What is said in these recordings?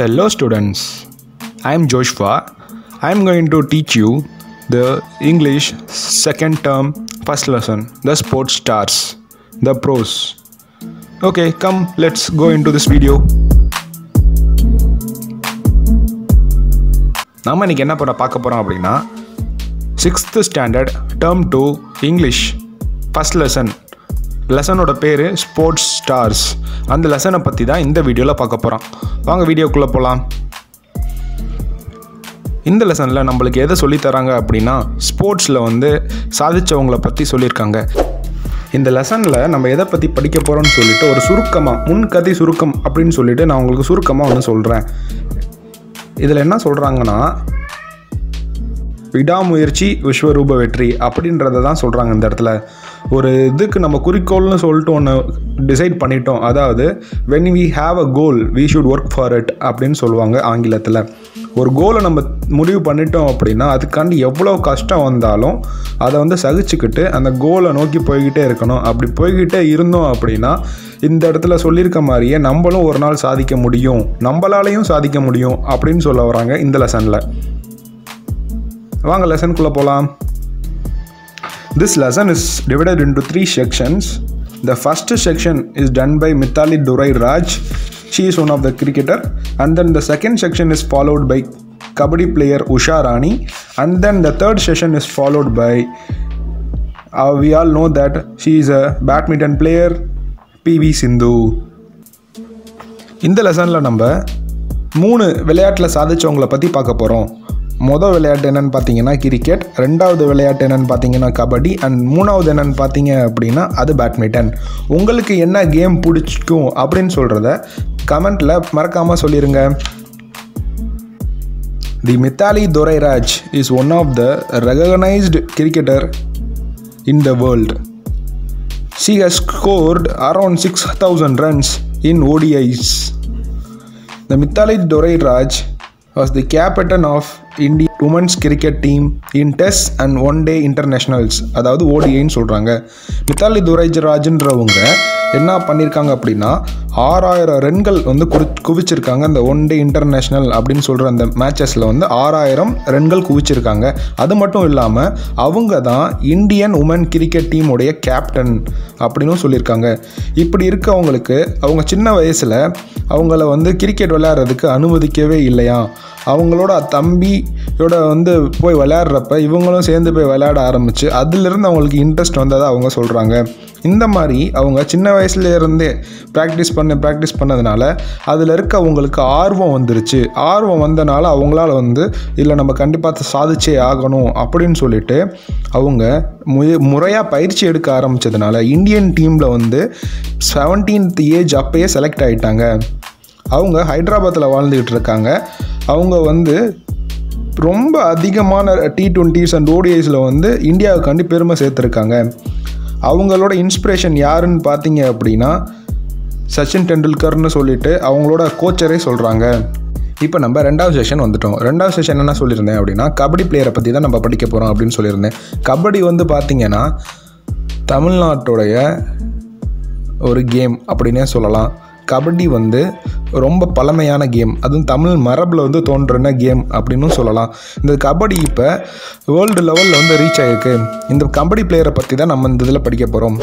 Hello students, I am Joshua. I am going to teach you the English second term first lesson, the sports stars, the pros. Okay, come let's go into this video. நாம இன்னைக்கு என்ன பார்க்க போறோம் அப்படின்னா 6th standard term 2 English first lesson. லெசனோட பேர் sports stars. அந்த லெசனை பற்றி தான் இந்த வீடியோவில் பார்க்க போகிறோம். வாங்க வீடியோக்குள்ளே போகலாம். இந்த லெசனில் நம்மளுக்கு எதை சொல்லித்தராங்க அப்படின்னா ஸ்போர்ட்ஸில் சாதித்தவங்களை பற்றி சொல்லியிருக்காங்க. இந்த லெசனில் நம்ம எதை பற்றி படிக்க போகிறோம்னு சொல்லிட்டு ஒரு சுருக்கமாக முன்கதை சுருக்கம் அப்படின்னு சொல்லிட்டு நான் உங்களுக்கு சுருக்கமாக சொல்கிறேன். இதில் என்ன சொல்கிறாங்கன்னா விடாமுயற்சி விஸ்வரூப வெற்றி அப்படின்றத தான் சொல்கிறாங்க. இந்த இடத்துல ஒரு இதுக்கு நம்ம குறிக்கோள்னு சொல்லிட்டு ஒன்று டிசைட் பண்ணிட்டோம். அதாவது when we have a goal we should work for it அப்படின்னு சொல்லுவாங்க ஆங்கிலத்தில். ஒரு கோலை நம்ம முடிவு பண்ணிட்டோம் அப்படின்னா அதுக்காண்டி எவ்வளோ கஷ்டம் வந்தாலும் அதை சகிச்சுக்கிட்டு அந்த கோலை நோக்கி போய்கிட்டே இருக்கணும். அப்படி போய்கிட்டே இருந்தோம் அப்படின்னா இந்த இடத்துல சொல்லியிருக்க மாதிரியே நம்மளும் ஒரு நாள் சாதிக்க முடியும், நம்மளாலையும் சாதிக்க முடியும் அப்படின்னு சொல்ல வராங்க இந்த லெசனில். வாங்க லெசனுக்குள்ளே போகலாம். This lesson is divided into 3 sections. The first section is done by Mithali Durai Raj. She is one of the cricketer. And then the second section is followed by Kabaddi player Usha Rani. And then the third session is followed by we all know that she is a badminton player PV Sindhu. இந்த லெசனில் நம்ம 3 விளையாட்டில் சாதிச்சவங்களை பற்றி பார்க்க போகிறோம். மொதல் விளையாட்டு என்னென்னு பார்த்தீங்கன்னா கிரிக்கெட், ரெண்டாவது விளையாட்டு என்னென்னு பார்த்தீங்கன்னா கபடி, அண்ட் மூணாவது என்னென்னு பார்த்தீங்க அப்படின்னா அது பேட்மிண்டன். உங்களுக்கு என்ன கேம் பிடிச்சிக்கும் அப்படின்னு சொல்கிறத கமெண்ட்டில் மறக்காமல் சொல்லிடுங்க. The Mithali Dorai Raj is one of the recognised cricketer in the world. She has scored around 6,000 runs in ODIs. The Mithali Durai Raj was the captain of Indian women's cricket team in Test and One Day Internationals, அதாவது ஓடிஐன்னு சொல்கிறாங்க. மித்தாலி துரைராஜ்ன்றவங்க என்ன பண்ணியிருக்காங்க அப்படின்னா 6000 ரன்கள் குவிச்சிருக்காங்க. அந்த one day international அப்படின்னு சொல்கிற அந்த மேட்சஸில் 6000 ரன்கள் குவிச்சிருக்காங்க. அது மட்டும் இல்லாமல் அவங்க தான் இந்தியன் உமன் கிரிக்கெட் டீமுடைய கேப்டன் அப்படின்னு சொல்லியிருக்காங்க. இப்படி இருக்கவங்களுக்கு அவங்க சின்ன வயசில் அவங்கள கிரிக்கெட் விளையாடுறதுக்கு அனுமதிக்கவே இல்லையா. அவங்களோட தம்பியோட போய் விளையாடுறப்ப இவங்களும் சேர்ந்து போய் விளையாட ஆரம்பித்து அதிலிருந்து அவங்களுக்கு இன்ட்ரெஸ்ட் வந்ததை அவங்க சொல்கிறாங்க. இந்த மாதிரி அவங்க சின்ன வயசுலேருந்தே ப்ராக்டிஸ் பண்ணதுனால அதில் இருக்க அவங்களுக்கு ஆர்வம் வந்துருச்சு. ஆர்வம் வந்தனால அவங்களால இல்லை நம்ம கண்டிப்பாக சாதிச்சே ஆகணும் அப்படின்னு சொல்லிட்டு அவங்க முறையாக பயிற்சி எடுக்க ஆரம்பித்ததுனால இந்தியன் டீமில் 17th ஏஜ் அப்பயே செலக்ட் ஆகிட்டாங்க. அவங்க ஹைதராபாத்தில் வாழ்ந்துக்கிட்டு இருக்காங்க. அவங்க ரொம்ப அதிகமான T20s அண்ட் ODIஸில் இந்தியாவுக்காண்டி பெருமை சேர்த்துருக்காங்க. அவங்களோட இன்ஸ்பிரேஷன் யாருன்னு பார்த்தீங்க அப்படின்னா சச்சின் டெண்டுல்கர்னு சொல்லிட்டு அவங்களோட கோச்சரே சொல்கிறாங்க. இப்போ நம்ம ரெண்டாவது செஷன் வந்துட்டோம். ரெண்டாவது செஷன் என்ன சொல்லியிருந்தேன் அப்படின்னா கபடி பிளேயரை பற்றி தான் நம்ம படிக்க போகிறோம் அப்படின்னு சொல்லியிருந்தேன். கபடி பார்த்திங்கன்னா தமிழ்நாட்டுடைய ஒரு கேம் அப்படின்னே சொல்லலாம். கபடி ரொம்ப பழமையான கேம், அதுவும் தமிழ் மரபில் தோன்றின கேம் அப்படின்னு சொல்லலாம். இந்த கபடி இப்போ வேர்ல்டு லெவலில் ரீச் ஆகிருக்கு. இந்த கபடி பிளேயரை பற்றி தான் நம்ம இந்த இதில் படிக்க போகிறோம்.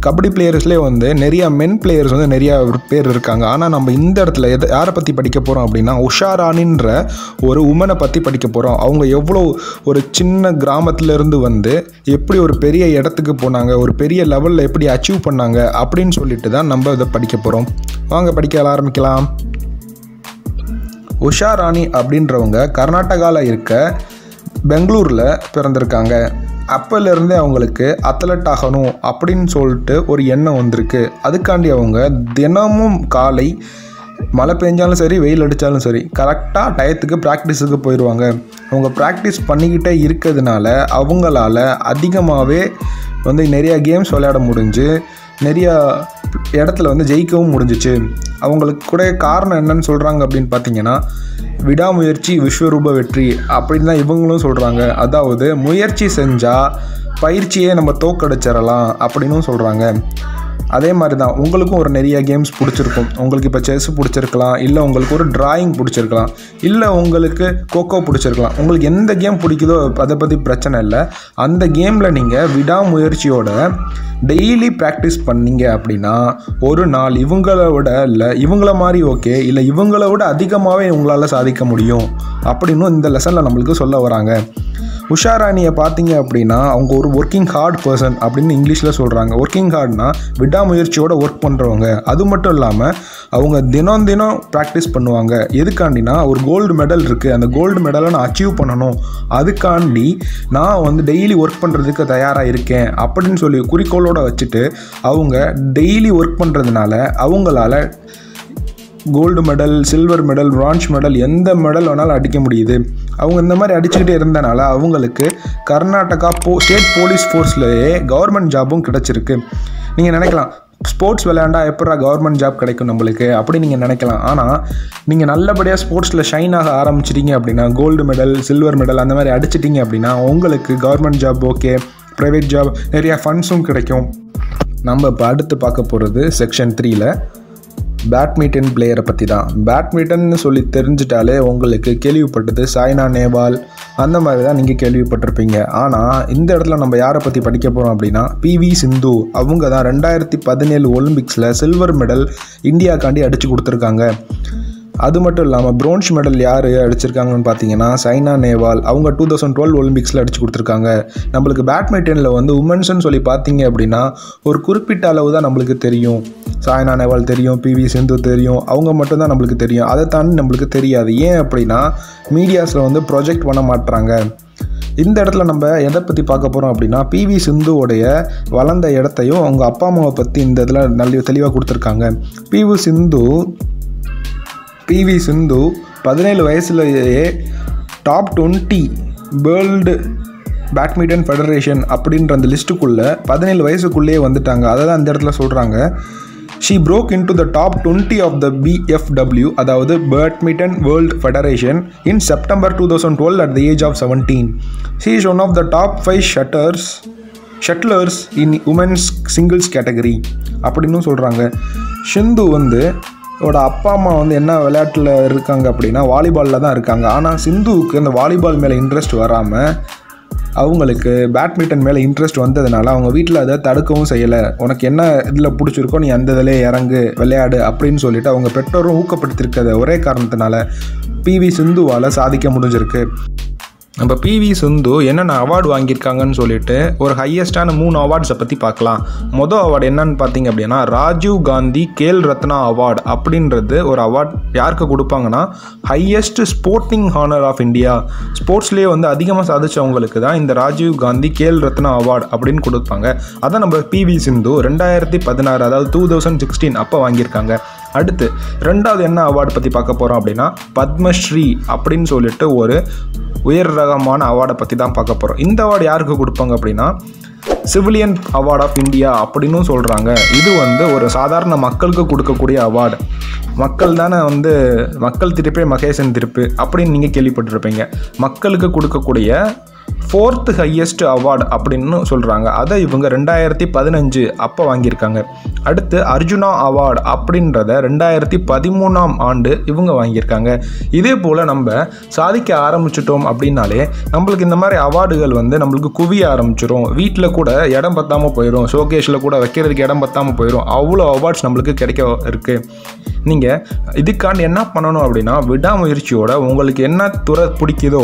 கபடி பிளேயர்ஸ்லேயே நிறையா மென் பிளேயர்ஸ் நிறையா பேர் இருக்காங்க. ஆனால் நம்ம இந்த இடத்துல யாரை பற்றி படிக்க போகிறோம் அப்படின்னா உஷா ராணின்ற ஒரு உமனை பற்றி படிக்க போகிறோம். அவங்க எவ்வளோ ஒரு சின்ன கிராமத்துலேருந்து எப்படி ஒரு பெரிய இடத்துக்கு போனாங்க, ஒரு பெரிய லெவலில் எப்படி அச்சீவ் பண்ணாங்க அப்படின்னு சொல்லிட்டு தான் நம்ம இதை படிக்க போகிறோம். வாங்க படிக்க ஆரம்பிக்கலாம். உஷா ராணி அப்படின்றவங்க கர்நாடகாவில் இருக்க பெங்களூரில் பிறந்திருக்காங்க. அப்போலேருந்தே அவங்களுக்கு அத்லட் ஆகணும் அப்படின்னு சொல்லிட்டு ஒரு எண்ணம் வந்திருக்கு. அதுக்காண்டி அவங்க தினமும் காலை மழை பெஞ்சாலும் சரி வெயில் அடித்தாலும் சரி கரெக்டாக டயத்துக்கு ப்ராக்டிஸுக்கு போயிடுவாங்க. அவங்க ப்ராக்டிஸ் பண்ணிக்கிட்டே இருக்கிறதுனால அவங்களால அதிகமாகவே நிறையா கேம்ஸ் விளையாட முடிஞ்சு நிறையா இடத்துல ஜெயிக்கவும் முடிஞ்சிச்சு. அவங்களுக்கு கூட காரணம் என்னன்னு சொல்கிறாங்க அப்படின்னு பார்த்தீங்கன்னா விடாமுயற்சி விஸ்வரூப வெற்றி அப்படின்னு தான் இவங்களும் சொல்கிறாங்க. அதாவது முயற்சி செஞ்சால் பயிற்சியை நம்ம தோக்கடிச்சிடலாம் அப்படின்னு சொல்கிறாங்க. அதே மாதிரி தான் உங்களுக்கும் ஒரு நிறைய கேம்ஸ் பிடிச்சிருக்கும். உங்களுக்கு இப்போ செஸ் பிடிச்சிருக்கலாம், இல்லை உங்களுக்கு ஒரு டிராயிங் பிடிச்சிருக்கலாம், இல்லை உங்களுக்கு கோகோ பிடிச்சிருக்கலாம். உங்களுக்கு எந்த கேம் பிடிக்குதோ அதை பற்றி பிரச்சனை இல்லை. அந்த கேமில் நீங்கள் விடாமுயற்சியோட டெய்லி ப்ராக்டிஸ் பண்ணீங்க அப்படின்னா ஒரு நாள் இவங்கள விட இல்லை இவங்கள மாதிரி ஓகே இல்லை இவங்கள விட அதிகமாகவே உங்களால் சாதிக்க முடியும் அப்படின்னு இந்த லெசனில் நம்மளுக்கு சொல்ல வராங்க. உஷா ராணியை பார்த்தீங்க அப்படின்னா அவங்க ஒரு ஒர்க்கிங் ஹார்ட் பர்சன் அப்படின்னு இங்கிலீஷில் சொல்கிறாங்க. ஒர்க்கிங் ஹார்ட்னா விடாமுயற்சியோட ஒர்க் பண்ணுறவங்க. அது மட்டும் இல்லாமல் அவங்க தினம் ப்ராக்டிஸ் பண்ணுவாங்க. எதுக்காண்டினா ஒரு கோல்டு மெடல் இருக்குது, அந்த கோல்டு மெடலை நான் அச்சீவ் பண்ணணும், அதுக்காண்டி நான் வந்து டெய்லி ஒர்க் பண்ணுறதுக்கு தயாராக இருக்கேன் அப்படின்னு சொல்லி குறிக்கோளோடு வச்சுட்டு அவங்க டெய்லி ஒர்க் பண்ணுறதுனால அவங்களால gold medal, silver medal, bronze medal, எந்த மெடல் வேணாலும் அடிக்க முடியுது. அவங்க இந்த மாதிரி அடிச்சுக்கிட்டே இருந்தனால அவங்களுக்கு கர்நாடகா ஸ்டேட் போலீஸ் ஃபோர்ஸ்லேயே கவர்மெண்ட் ஜாபும் கிடச்சிருக்கு. நீங்கள் நினைக்கலாம் ஸ்போர்ட்ஸ் விளையாண்டா எப்படா கவர்மெண்ட் ஜாப் கிடைக்கும் நம்மளுக்கு அப்படி நீங்கள் நினைக்கலாம். ஆனால் நீங்கள் நல்லபடியாக ஸ்போர்ட்ஸில் ஷைன் ஆக ஆரம்பிச்சிட்டிங்க அப்படின்னா கோல்டு மெடல், சில்வர் மெடல் அந்த மாதிரி அடிச்சிட்டிங்க அப்படின்னா உங்களுக்கு government job okay, private job, நிறையா ஃபண்ட்ஸும் கிடைக்கும். நம்ம இப்போ அடுத்து பார்க்க போகிறது செக்ஷன் 3ல் பேட்மிண்டன் பிளேயரை பற்றி தான். பேட்மிண்டன்னு சொல்லி தெரிஞ்சிட்டாலே உங்களுக்கு கேள்விப்பட்டது சாய்னா நேவால் அந்த மாதிரி தான் நீங்கள் கேள்விப்பட்டிருப்பீங்க. ஆனால் இந்த இடத்துல நம்ம யாரை பற்றி படிக்க போகிறோம் அப்படின்னா PV சிந்து. அவங்க தான் 2017 ஒலிம்பிக்ஸில் சில்வர் மெடல் இந்தியாக்காண்டி அடித்து கொடுத்துருக்காங்க. அது மட்டும் இல்லாமல் பிரான்ஸ் மெடல் யார் அடிச்சிருக்காங்கன்னு பார்த்தீங்கன்னா சாய்னா நேவால். அவங்க 2012 ஒலிம்பிக்ஸில் அடித்து கொடுத்துருக்காங்க. நம்மளுக்கு பேட்மிண்டனில் வந்து உமன்ஸ்ன்னு சொல்லி பார்த்தீங்க அப்படின்னா ஒரு குறிப்பிட்ட அளவு தான் நம்மளுக்கு தெரியும். சாய்னா நேவால் தெரியும், PV சிந்து தெரியும், அவங்க மட்டும்தான் நம்மளுக்கு தெரியும். அதை தாண்டி நம்மளுக்கு தெரியாது. ஏன் அப்படின்னா மீடியாஸில் வந்து ப்ரொஜெக்ட் பண்ண மாட்டுறாங்க. இந்த இடத்துல நம்ம எதை பற்றி பார்க்க போகிறோம் அப்படின்னா PV சிந்துவோடைய வளர்ந்த இடத்தையும் அவங்க அப்பா அம்மாவை பற்றி இந்த இதில் நல்ல தெளிவாக கொடுத்துருக்காங்க. PV சிந்து 17 வயசுலேயே டாப் 20 வேர்ல்டு பேட்மிண்டன் ஃபெடரேஷன் அப்படின்ற அந்த லிஸ்ட்டுக்குள்ளே 17 வயசுக்குள்ளேயே வந்துட்டாங்க. அதை தான் அந்த இடத்துல சொல்கிறாங்க. She broke into the top 20 of the BFW, அதாவது Badminton World Federation, in September 2012 at the age of 17. She is one of the top 5 shuttlers in women's singles category அப்படின்னு சொல்கிறாங்க. சிந்து வந்து ஓட அப்பா அம்மா வந்து என்ன விளையாட்டில் இருக்காங்க அப்படின்னா வாலிபாலில் தான் இருக்காங்க. ஆனால் சிந்துவுக்கு அந்த வாலிபால் மேலே இன்ட்ரெஸ்ட் வராமல் அவங்களுக்கு பேட்மிண்டன் மேலே இன்ட்ரெஸ்ட் வந்ததுனால அவங்க வீட்டில் அதை தடுக்கவும் செய்யலை. உனக்கு என்ன இதில் பிடிச்சிருக்கோ நீ அந்த இதிலே இறங்கு விளையாடு அப்படின்னு சொல்லிட்டு அவங்க பெற்றோரும் ஊக்கப்படுத்திருக்கிறத ஒரே காரணத்தினால PV சிந்துவால் சாதிக்க முடிஞ்சிருக்கு. நம்ம PV சிந்து என்னென்ன அவார்டு வாங்கியிருக்காங்கன்னு சொல்லிட்டு ஒரு ஹையஸ்டான 3 அவார்ட்ஸை பற்றி பார்க்கலாம். மொதல் அவார்டு என்னன்னு பார்த்தீங்க அப்படின்னா ராஜீவ் காந்தி கேல் ரத்னா அவார்டு அப்படின்றது ஒரு அவார்ட். யாருக்கு கொடுப்பாங்கன்னா highest sporting honour of India. ஸ்போர்ட்ஸ்லேயே வந்து அதிகமாக சாதிச்சவங்களுக்கு தான் இந்த ராஜீவ் காந்தி கேல் ரத்னா அவார்டு அப்படின்னு கொடுப்பாங்க. அதை நம்ம PV சிந்து 2016 அதாவது 2016 அப்போ வாங்கியிருக்காங்க. அடுத்து ரெண்டாவது என்ன அவார்டு பற்றி பார்க்க போகிறோம் அப்படின்னா பத்மஸ்ரீ அப்படின்னு சொல்லிட்டு ஒரு உயர் ரகமான அவார்டை பற்றி தான் பார்க்க போகிறோம். இந்த அவார்டு யாருக்கு கொடுப்பாங்க அப்படின்னா சிவிலியன் அவார்ட் ஆஃப் இந்தியா அப்படின்னு சொல்கிறாங்க. இது வந்து ஒரு சாதாரண மக்களுக்கு கொடுக்கக்கூடிய அவார்டு. மக்கள் தானே வந்து மக்கள் திருப்பே மகேசன் திருப்பு அப்படின்னு நீங்கள் கேள்விப்பட்டிருப்பீங்க. மக்களுக்கு கொடுக்கக்கூடிய 4th ஹையஸ்ட் அவார்டு அப்படின்னு சொல்கிறாங்க. அதை இவங்க 2015 அப்போ வாங்கியிருக்காங்க. அடுத்து அர்ஜுனா அவார்டு அப்படின்றத 2013ஆம் ஆண்டு இவங்க வாங்கியிருக்காங்க. இதே போல் நம்ம சாதிக்க ஆரம்பிச்சிட்டோம் அப்படின்னாலே நம்மளுக்கு இந்த மாதிரி அவார்டுகள் வந்து நம்மளுக்கு குவிய ஆரம்பிச்சிடும். வீட்டில் கூட இடம் பத்தாமல் போயிடும், ஷோகேஷில் கூட வைக்கிறதுக்கு இடம் பத்தாமல் போயிடும். அவ்வளோ அவார்ட்ஸ் நம்மளுக்கு கிடைக்க இருக்குது. நீங்கள் இதுக்காண்டி என்ன பண்ணணும் அப்படின்னா விடாமுயற்சியோட உங்களுக்கு என்ன துறை பிடிக்குதோ,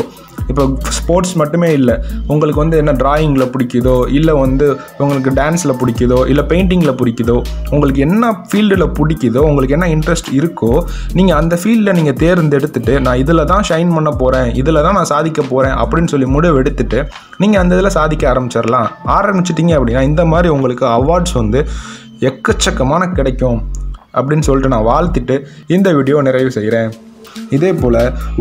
இப்போ ஸ்போர்ட்ஸ் மட்டுமே இல்லை, உங்களுக்கு வந்து என்ன டிராயிங்கில் பிடிக்குதோ, இல்லை வந்து உங்களுக்கு டான்ஸில் பிடிக்குதோ, இல்லை பெயிண்டிங்கில் பிடிக்குதோ, உங்களுக்கு என்ன ஃபீல்டில் பிடிக்குதோ, உங்களுக்கு என்ன இன்ட்ரெஸ்ட் இருக்கோ நீங்கள் அந்த ஃபீல்டில் நீங்கள் தேர்ந்தெடுத்துட்டு நான் இதில் தான் ஷைன் பண்ண போகிறேன், இதில் தான் நான் சாதிக்க போகிறேன் அப்படின்னு சொல்லி முடிவு எடுத்துட்டு நீங்கள் அந்த இதில் சாதிக்க ஆரம்பிச்சிட்டிங்க அப்படின்னா இந்த மாதிரி உங்களுக்கு அவார்ட்ஸ் வந்து எக்கச்சக்கமான கிடைக்கும் அப்படின்னு சொல்லிட்டு நான் வாழ்த்திட்டு இந்த வீடியோ நிறைவு செய்கிறேன். இதே போல்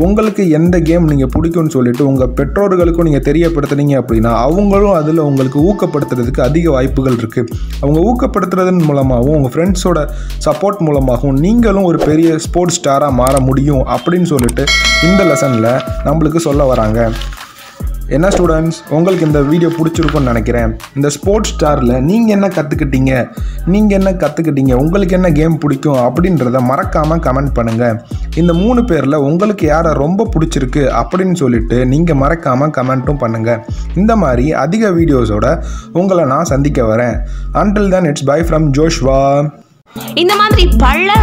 உங்களுக்கு எந்த கேம் நீங்கள் பிடிக்கும்னு சொல்லிட்டு உங்கள் பெற்றோர்களுக்கும் நீங்கள் தெரியப்படுத்துனீங்க அப்படின்னா அவங்களும் அதில் உங்களுக்கு ஊக்கப்படுத்துறதுக்கு அதிக வாய்ப்புகள் இருக்குது. அவங்க ஊக்கப்படுத்துறதன் மூலமாகவும் உங்கள் ஃப்ரெண்ட்ஸோட சப்போர்ட் மூலமாகவும் நீங்களும் ஒரு பெரிய ஸ்போர்ட்ஸ் ஸ்டாராக மாற முடியும் அப்படின்னு சொல்லிட்டு இந்த லெசனில் நம்மளுக்கு சொல்ல வராங்க. என்ன ஸ்டூடெண்ட்ஸ், உங்களுக்கு இந்த வீடியோ பிடிச்சிருக்கும்னு நினைக்கிறேன். இந்த ஸ்போர்ட்ஸ் ஸ்டாரில் நீங்கள் என்ன கற்றுக்கிட்டீங்க, உங்களுக்கு என்ன கேம் பிடிக்கும் அப்படின்றத மறக்காமல் கமெண்ட் பண்ணுங்கள். இந்த 3 பேரில் உங்களுக்கு யாரை ரொம்ப பிடிச்சிருக்கு அப்படின்னு சொல்லிட்டு நீங்கள் மறக்காமல் கமெண்ட்டும் பண்ணுங்கள். இந்த மாதிரி அதிக வீடியோஸோட உங்களை நான் சந்திக்க வரேன். Until then, it's bye from Joshua. இந்த மாதிரி பல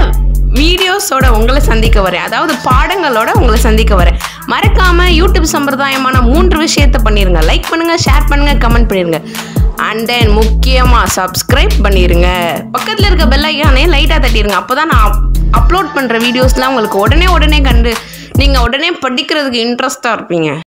வீடியோஸோட உங்களை சந்திக்க வரேன், அதாவது பாடங்களோட உங்களை சந்திக்க வரேன். மறக்காமல் யூடியூப் சம்பிரதாயமான 3 விஷயத்தை பண்ணிடுங்க. லைக் பண்ணுங்கள், ஷேர் பண்ணுங்கள், கமெண்ட் பண்ணிடுங்க. அண்ட் தென் முக்கியமாக சப்ஸ்கிரைப் பண்ணிடுங்க. பக்கத்தில் இருக்க பெல் ஐக்கானே லைட்டாக தட்டிடுங்க. அப்போ தான் நான் அப்லோட் பண்ணுற வீடியோஸ்லாம் உங்களுக்கு உடனே கண்டு நீங்கள் உடனே படிக்கிறதுக்கு இன்ட்ரெஸ்ட்டாக இருப்பீங்க.